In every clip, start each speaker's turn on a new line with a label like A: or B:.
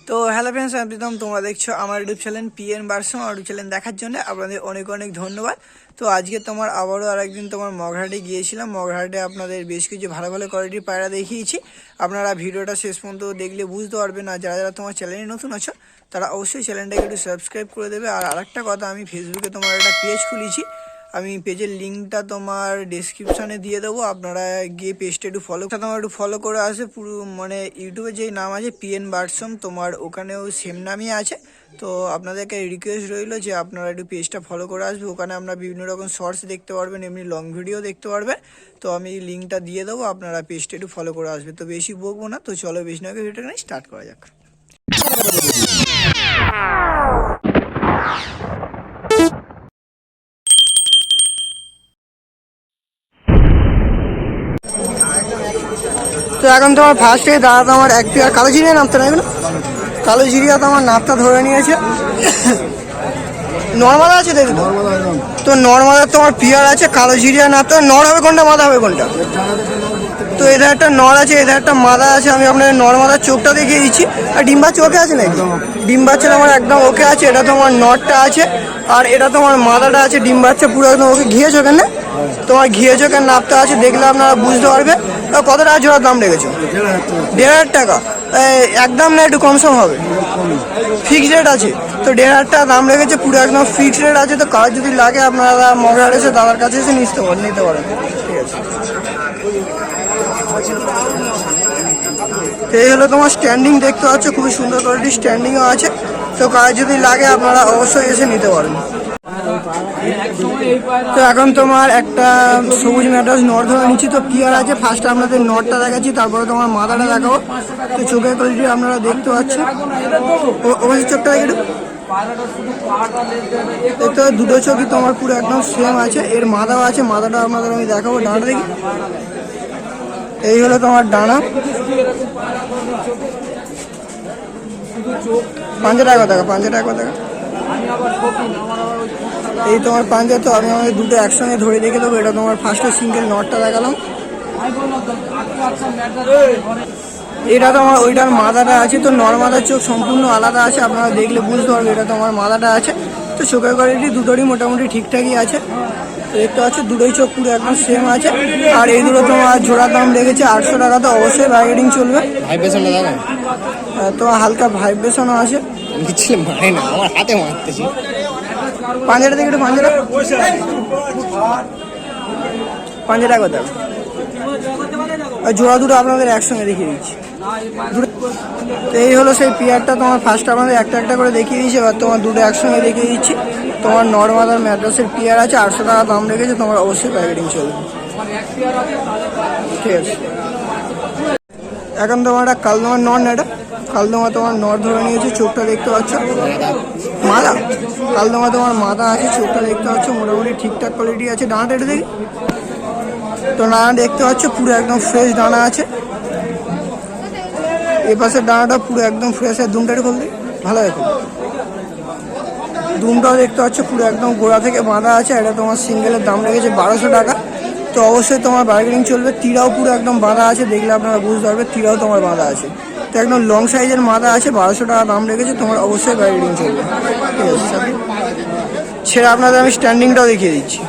A: তো hello friends, আমি প্রীতম। তোমরা দেখছো আমার ইউটিউব চ্যানেল পিএন বার্সম। আমার ইউটিউব চ্যানেল দেখার জন্য আপনাদের অনেক অনেক ধন্যবাদ। তো আজকে তোমার আবারও আরেকদিন তোমার মগরাহাটে গিয়েছিলাম। মগরাহাটে আপনাদের বেশ কিছু ভালো ভালো কোয়ালিটির পায়রা দেখিয়েছি। আপনারা ভিডিওটা শেষ পর্যন্ত দেখলে বুঝতে পারবেন। আর যারা যারা তোমার চ্যানেলে নতুন আছো তারা অবশ্যই চ্যানেলটাকে একটু সাবস্ক্রাইব করে দেবে। আর আরেকটা কথা, আমি ফেসবুকে তোমার একটা পেজ খুলেছি। আমি পেজের লিঙ্কটা তোমার ডেসক্রিপশানে দিয়ে দেবো, আপনারা গিয়ে পেজটা একটু ফলো করে আসে। পুরো মানে ইউটিউবে যেই নাম আছে পিএন বার্সম, তোমার ওখানেও সেম নামই আছে। তো আপনাদেরকে রিকোয়েস্ট রইলো যে আপনারা একটু পেজটা ফলো করে আসবে। ওখানে আপনারা বিভিন্ন রকম শর্টস দেখতে পারবেন, এমনি লং ভিডিও দেখতে পারবেন। তো আমি লিঙ্কটা দিয়ে দেবো, আপনারা পেজটা একটু ফলো করে আসবে। তো বেশি বকবো না, তো চলো বেশি না ভিডিওটা স্টার্ট করা যাক। তো এখন তোমার ফার্স্টে দাদা তোমার এক পেয়ার কালো জিরিয়া নামতে না, এগুলো কালো জিরিয়া তোমার নাপটা ধরে নিয়েছে। নর্মাল আছে দেখুন, তো নর্মালের তোমার পিয়ার আছে, কালো জিরিয়া নাপটা। নর হবে কোনটা, মাদা হবে কোনটা? তো এদের একটা নর আছে, এদের একটা মাদা আছে। আমি আপনাদের নর্মালের চোখটা দেখিয়ে দিচ্ছি। আর ডিম বাচ্চা ওকে আছে নাকি? ডিম বাচ্চা আমার একদম ওকে আছে। এটা তোমার নরটা আছে, আর এটা তোমার মাদাটা আছে। ডিম বাচ্চা পুরো একদম ওকে। ঘিয়ে চোখের না, তোমার ঘিয়ে চোখের নাপটা আছে, দেখলে আপনারা বুঝতে পারবে। কত টাকা জোড়ার দাম রেখেছো? 1,500 টাকা। একদম না, একটু কমসম হবে? ফিক্সড রেট আছে, তো 1,500 টাকা দাম রেখেছে, পুরো একদম ফিক্সড রেট আছে। তো কার যদি লাগে আপনারা মগরাহাট এসে দাদার কাছে এসে নিতে পারেন। ঠিক আছে, এই হলো তোমার স্ট্যান্ডিং, দেখতে পাচ্ছ খুবই সুন্দর কোয়ালিটির স্ট্যান্ডিংও আছে। তো কার যদি লাগে আপনারা অবশ্যই এসে নিতে পারেন। তো এখন তোমার একটা সবুজ ম্যাড্রাস নর ধরে নিচ্ছি। তো পিয়ার আছে, ফার্স্ট আপনাদের নরটা দেখাচ্ছি, তারপরে তোমার মাথাটা দেখাবো। তো চোখের কোয়ালিটি আপনারা দেখতে পাচ্ছেন। অবশ্যই চোখটা একটু তো দুটো চোখই তোমার পুরো একদম সেম আছে। এর মাথাও আছে, মাথাটা আপনাদের আমি দেখাবো। ডানাটা দেখি, এই হলো তোমার ডানা। 5 টাকা টাকা 5 টাকা টাকা এই তোমার পাঞ্জা। তো আমি আমাদের দুটো একসঙ্গে ধরে দেখে দেবো। এটা তোমার ফার্স্টে সিঙ্গেল নটটা দেখালাম। এটা তোমার ওইটার মাদাটা আছে। তো নর্মাদার চোখ সম্পূর্ণ আলাদা আছে, আপনারা দেখলে বুঝতে পারবে। এটা তোমার মাদাটা আছে। তো চোখের কোয়ালিটি দুটোরই মোটামুটি ঠিকঠাকই আছে। তো দেখতে পাচ্ছ দুটোই চোখ পুরো একদম সেম আছে। আর এই দুটো তোমার জোড়ার দাম লেগেছে 800 টাকা। তো অবশ্যই বার্গেনিং চলবে। তোমার হালকা ভাইব্রেশনও আছে। পাঞ্জাটা দেখে একটু পাঞ্জাটা কোথাও। আর জোড়া দুটো আপনাদের একসঙ্গে দেখিয়ে দিচ্ছি। তো এই হলো সেই পিয়ারটা। তোমার ফার্স্ট আপনাদের একটা একটা করে দেখিয়ে দিচ্ছি, এবার তোমার দুটো একসঙ্গে দেখিয়ে দিচ্ছি। তোমার নর্মাল আর ম্যাড্রাসের পিয়ার আছে, 800 টাকা দাম রেখেছে। তোমার অবশ্যই প্যাকেটিং চলবে। ঠিক আছে, এখন তোমার একটা কালদমা নর না, এটা কালদমা তোমার নর ধরে নিয়েছে। চোখটা দেখতে পাচ্ছ, মাদা কালদমা তোমার মাদা আছে, চোখটা দেখতে পাচ্ছ মোটামুটি ঠিকঠাক কোয়ালিটি আছে। ডানাটা এটা দেখি, তো ডানা দেখতে পাচ্ছ পুরো একদম ফ্রেশ ডানা আছে। এ পাশের ডানাটা পুরো একদম ফ্রেশ। আর দুমটা একটু খুলতে ভালো হয়। দুমটাও দেখতে পাচ্ছ পুরো একদম গোড়া থেকে বাঁধা আছে। এটা তোমার সিঙ্গেলের দাম লেগেছে 1200 টাকা। তো অবশ্যই তোমার বার্গেনিং চলবে। তীরাও পুরো একদম বাঁধা আছে, দেখলে আপনারা বুঝতে পারবে। তীরাও তোমার বাঁধা আছে, তো একদম লং সাইজের মাদা আছে। 1200 টাকা দাম রেখেছে, তোমার অবশ্যই বার্গেনিং চলবে। ঠিক আছে, ছেড়ে আপনাদের আমি স্ট্যান্ডিংটাও দেখিয়ে দিচ্ছি।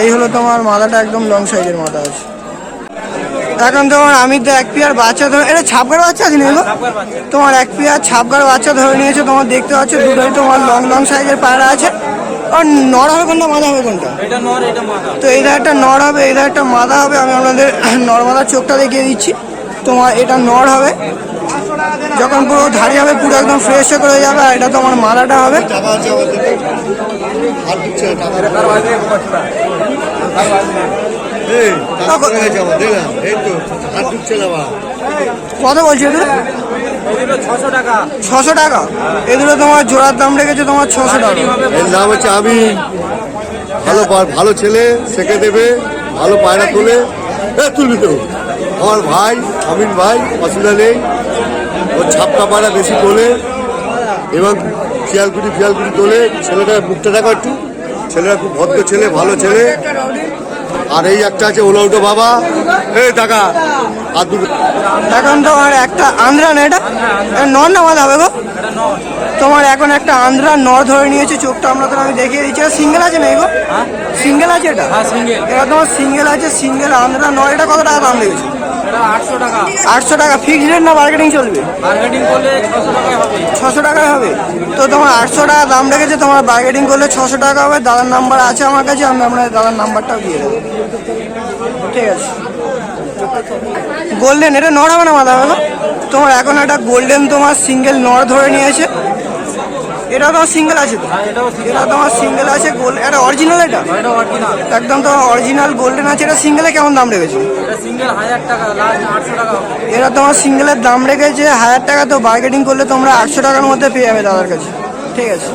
A: এই হলো তোমার মাদাটা, একদম লং সাইজের মাদা আছে। এখন তোমার আমি তো এক পেয়ার বাচ্চা ধরে, এটা ছাপগার বাচ্চা আছে না, তোমার এক পেয়ার ছাপগার বাচ্চা ধরে নিয়েছে। তোমার দেখতে পাচ্ছ দুটোই তোমার লং লং সাইজের পায়রা আছে। আর নর হবে কোনটা, মাদা হবে কোনটা? তো এটা একটা নর হবে, এটা একটা মাদা হবে। আমি আপনাদের নর্মাদার চোখটা দেখিয়ে দিচ্ছি। তোমার এটা নর হবে, যখন পুরো ধারি হবে পুরো একদম ফ্রেশ করে যাবে। আর এটা তোমার মাদাটা হবে। কত বলছে এগুলো? 600 টাকা। এগুলো তোমার জোড়ার দাম রেখেছে তোমার 600 টাকা।
B: এর নাম হচ্ছে আমি ভালো ভালো ছেলে শেখে দেবে, ভালো পায়রা তোলে, তুলবি তো। আমার ভাই আমিন ভাই অসুবিধা নেই, ওর ছাপটা পায়রা বেশি তোলে এবং ফিয়ালকুটি তোলে। ছেলেটা মুখটা দেখো একটু, ছেলেরা খুব ভদ্র ছেলে, ভালো ছেলে। আর এই একটা আছে ওলা উঠো বাবা, এই টাকা আর দুটো।
A: এখন তোমার একটা আন্ধ্রা না, এটা নর না মাদা হবে গো? তোমার এখন একটা আন্ধ্রা নর ধরে নিয়েছে, চোখটা আপনাদের আমি দেখিয়ে দিচ্ছি। সিঙ্গেল আছে না এগো? সিঙ্গেল আছে এটা? এটা তোমার সিঙ্গেল আছে, সিঙ্গেল আন্ধ্রা নর। এটা কত টাকা দাম লেগেছে? 800 টাকা ফিক্সড রেট না বার্গেনিং চলবে? 600 টাকায় হবে। তো তোমার 800 টাকা দাম রেখেছে, তোমার বার্গেনিং করলে 600 টাকা হবে। দাদার নাম্বার আছে আমার কাছে, আমি আপনার দাদার নাম্বারটাও দিয়ে দেবো। ঠিক আছে। গোল্ডেন, এটা নর হবে না মাদা হবে না? তোমার এখন একটা গোল্ডেন তোমার সিঙ্গেল নর ধরে নিয়েছে। এটা তোমার সিঙ্গেল আছে তো? এটা তোমার সিঙ্গেল আছে গোল্ড, এটা অরিজিনাল? এটা একদম তোমার অরিজিনাল গোল্ডেন আছে। এটা সিঙ্গেলে কেমন দাম রেখেছে? এটা তোমার সিঙ্গেলের দাম রেখেছে 1000 টাকা। তো বার্গেনিং করলে তোমরা 800 টাকার মধ্যে পেয়ে যাবে দাদার কাছে। ঠিক আছে।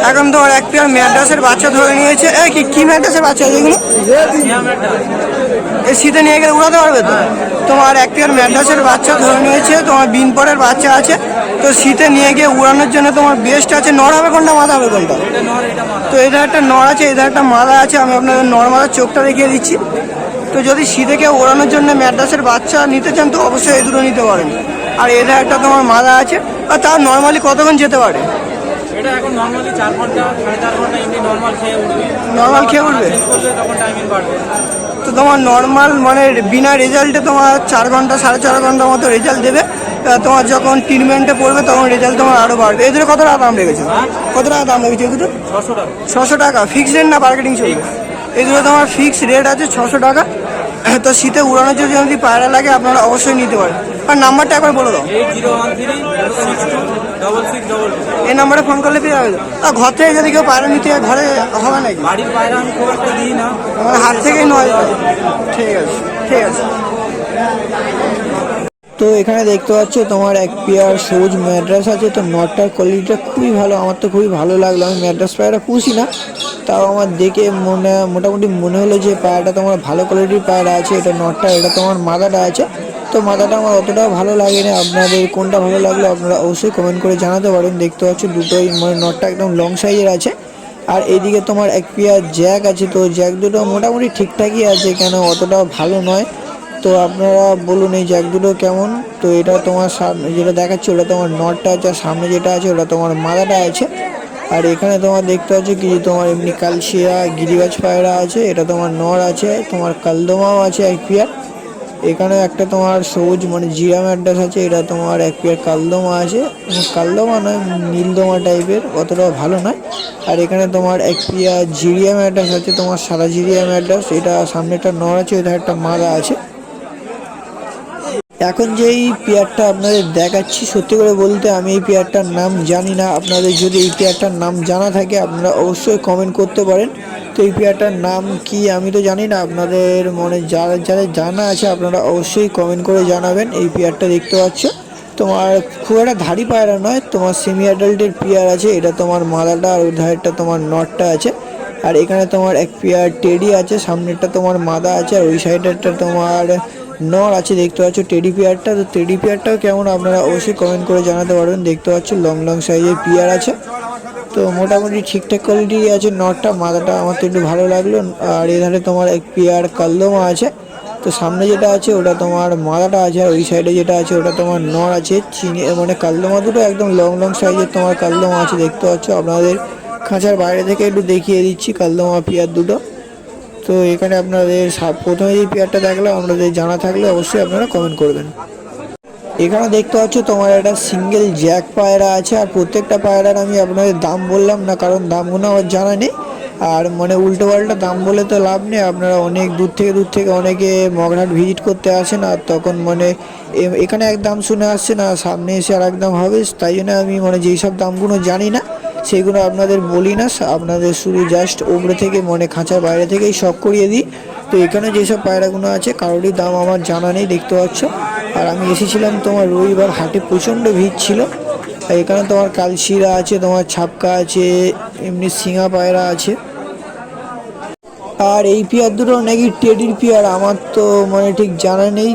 A: এখন তোমার এক পেয়ার ম্যাড্রাসের বাচ্চা ধরে নিয়েছে। কি ম্যাড্রাসের বাচ্চা আছে এগুলো? এই শীতে নিয়ে গেলে উড়াতে পারবে তো? তোমার এক পেয়ার ম্যাড্রাসের বাচ্চা ধরে নিয়েছে, তোমার বিনপরের বাচ্চা আছে। তো শীতে নিয়ে গিয়ে উড়ানোর জন্য তোমার বেস্ট আছে। নর হবে কোনটা, মাদা হবে কোনটা? তো এটা একটা নর আছে, এটা একটা মাদা আছে। আমি আপনাদের নর মাদার চোখটা দেখিয়ে দিচ্ছি। তো যদি শীতে কেউ ওড়ানোর জন্য ম্যাড্রাসের বাচ্চা নিতে চান তো অবশ্যই এই দুটো নিতে পারেন। আর এটা একটা তোমার মাদা আছে। আর তার নর্মালি কতক্ষণ যেতে পারে?
C: এটা এখন নরমালি 4 ঘন্টা 4.5 ঘন্টা এমনি নরমাল খেয়ে উঠবে।
A: নর্মাল খেয়ে উঠবে?
C: তখন টাইমিং বাড়বে।
A: তো তোমার নর্মাল মানে বিনা রেজাল্টে তোমার 4 ঘন্টা 4.5 ঘন্টার মতো রেজাল্ট দেবে। তোমার যখন ট্রিটমেন্টে পড়বে তখন রেজাল্ট তোমার আরও বাড়বে। এই দুটো কত টাকা দাম লেগেছে? কত টাকা দাম লেগেছে এই দুটো?
C: 600 টাকা।
A: 600 টাকা ফিক্সড রেট না বার্গেনিং চলবে? এই দুটো তোমার ফিক্সড রেট আছে 600 টাকা। তো শীতে উড়ানোর জন্য যদি পায়রা লাগে আপনারা অবশ্যই নিতে পারেন। আর নাম্বারটা একবার বলে দাও।
C: 8013626622।
A: এই নাম্বারে ফোন করলে পেয়ে যাবে তো? আর ঘর থেকে যদি কেউ পায়রা নিতে হয় ঘরে হবে নাকি?
C: বাড়ির পায়রা আমি খুব একটা দিই না,
A: আমার হাত থেকেই নয়। ঠিক আছে, ঠিক আছে। তো এখানে দেখতে পাচ্ছ তোমার এক পেয়ার সবুজ ম্যাড্রাস আছে। তো নটটার কোয়ালিটিটা খুবই ভালো, আমার তো খুবই ভালো লাগলো। আমি ম্যাড্রাস পায়রা পুষি না, তাও আমার দেখে মোটামুটি মনে হলো যে পায়রাটা তোমার ভালো কোয়ালিটির পায়রা আছে। এটা নটটা, এটা তোমার মাদাটা আছে। তো মাদাটা আমার অতটাও ভালো লাগেনি। আপনাদের কোনটা ভালো লাগলো আপনারা অবশ্যই কমেন্ট করে জানাতে পারেন। দেখতে পাচ্ছ দুটোই মানে নটটা একদম লং সাইজের আছে। আর এইদিকে তোমার এক পেয়ার জ্যাক আছে। তো জ্যাক দুটো মোটামুটি ঠিকঠাকই আছে, কেন অতটাও ভালো নয়। তো আপনারা বলুন এই জ্যাক দুটো কেমন। তো এটা তোমার সামনে যেটা দেখাচ্ছে ওটা তোমার নটটা আছে, আর সামনে যেটা আছে ওটা তোমার মাদাটা আছে। আর এখানে তোমার দেখতে পাচ্ছ কিছু তোমার এমনি কালশিয়া গিরিবাজ পায়রা আছে। এটা তোমার নর আছে, তোমার কালদমাও আছে এক পেয়ার। এখানে একটা তোমার সবুজ মানে জিরা ম্যাড্রাস আছে, এটা তোমার এক পেয়ার কালদমা আছে। কালদমা নয়, নীলদমা টাইপের, অতটাও ভালো নয়। আর এখানে তোমার এক পেয়ার জিরিয়া ম্যাড্রাস আছে, তোমার সাদা জিরিয়া ম্যাড্রাস। এটা সামনে একটা নর আছে, এটা একটা মাদা আছে। এখন যে এই পেয়ারটা আপনাদের দেখাচ্ছি, সত্যি করে বলতে আমি এই পেয়ারটার নাম জানি না। আপনাদের যদি এই পেয়ারটার নাম জানা থাকে আপনারা অবশ্যই কমেন্ট করতে পারেন। তো এই পেয়ারটার নাম কি আমি তো জানি না, আপনাদের মনে যারা যারা জানা আছে আপনারা অবশ্যই কমেন্ট করে জানাবেন। এই পেয়ারটা দেখতে পাচ্ছ তোমার খুব একটা ধাড়ি পায়রা নয়, তোমার সেমি অ্যাডাল্টের পেয়ার আছে। এটা তোমার মাদাটা, আর ওই ধারেরটা তোমার নটটা আছে। আর এখানে তোমার এক পেয়ার টেডি আছে, সামনেরটা তোমার মাদা আছে, আর ওই সাইডেরটা তোমার নর আছে। দেখতে পাচ্ছ টেডি পেয়ারটা। তো টেডি পেয়ারটাও কেমন আপনারা অবশ্যই কমেন্ট করে জানাতে পারবেন। দেখতে পাচ্ছ লং লং সাইজের পেয়ার আছে। তো মোটামুটি ঠিকঠাক কোয়ালিটি আছে। নটটা মাদাটা আমার তো একটু ভালো লাগলো। আর এধারে তোমার এক পেয়ার কালদমা আছে। তো সামনে যেটা আছে ওটা তোমার মাদাটা আছে, আর ওই সাইডে যেটা আছে ওটা তোমার নর আছে। চিনি মানে কালদমা দুটো একদম লং লং সাইজের তোমার কালদমা আছে। দেখতে পাচ্ছ আপনাদের খাঁচার বাইরে থেকে একটু দেখিয়ে দিচ্ছি কালদমা পেয়ার দুটো। তো এখানে আপনাদের প্রথমে এই পেয়ারটা দেখলাম, আপনাদের জানা থাকলে অবশ্যই আপনারা কমেন্ট করবেন। এখানে দেখতে পাচ্ছ তোমার একটা সিঙ্গেল জ্যাক পায়রা আছে। আর প্রত্যেকটা পায়রার আমি আপনাদের দাম বললাম না, কারণ দামগুলো আমার জানা নেই। আর মানে উল্টো পাল্টা দাম বলে তো লাভ নেই। আপনারা অনেক দূর থেকে অনেকে মগরাহাট ভিজিট করতে আসেন, আর তখন মানে এখানে এক দাম শুনে আসছে না, সামনে এসে আর এক দাম হবে। তাই জন্য আমি মানে যেই সব দামগুলো জানি না সেইগুলো আপনাদের বলি না, আপনাদের শুধু জাস্ট ওপরে থেকে মানে খাঁচার বাইরে থেকেই শখ করিয়ে দিই। তো এখানে যেসব পায়রাগুলো আছে কারোরই দাম আমার জানা নেই, দেখতে পাচ্ছ। আর আমি এসেছিলাম তোমার রবিবার, হাটে প্রচণ্ড ভিড় ছিল। আর এখানে তোমার কালশিরা আছে, তোমার ছাপকা আছে, এমনি সিঙা পায়রা আছে। আর এই পেয়ার দুটো নাকি টেডির পেয়ার, আমার তো মানে ঠিক জানা নেই,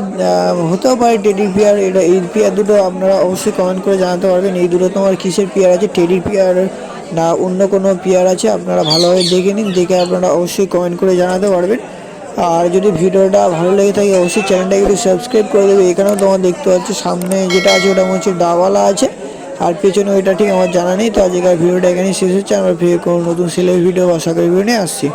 A: হতেও পারে টেডির পেয়ার। এটা এই পেয়ার দুটো আপনারা অবশ্যই কমেন্ট করে জানাতে পারবেন এই দুটো তোমার কিসের পেয়ার আছে। টেডির পেয়ার না অন্য কোনো পেয়ার আছে আপনারা ভালোভাবে দেখে নিন, দেখে আপনারা অবশ্যই কমেন্ট করে জানাতে পারবেন। আর যদি ভিডিওটা ভালো লেগে থাকে অবশ্যই চ্যানেলটাকে একটু সাবস্ক্রাইব করে দেবে। এখানেও তোমার দেখতে পাচ্ছি সামনে যেটা আছে ওটা হচ্ছে ডাওয়ালা আছে, আর পেছনে ওইটা ঠিক আমার জানা নেই। তো আজকের ভিডিওটা এখানেই শেষ হচ্ছে। আমরা ফিরে কোনো নতুন সেলের ভিডিও বা আশা করি ভিডিও নিয়ে আসছি।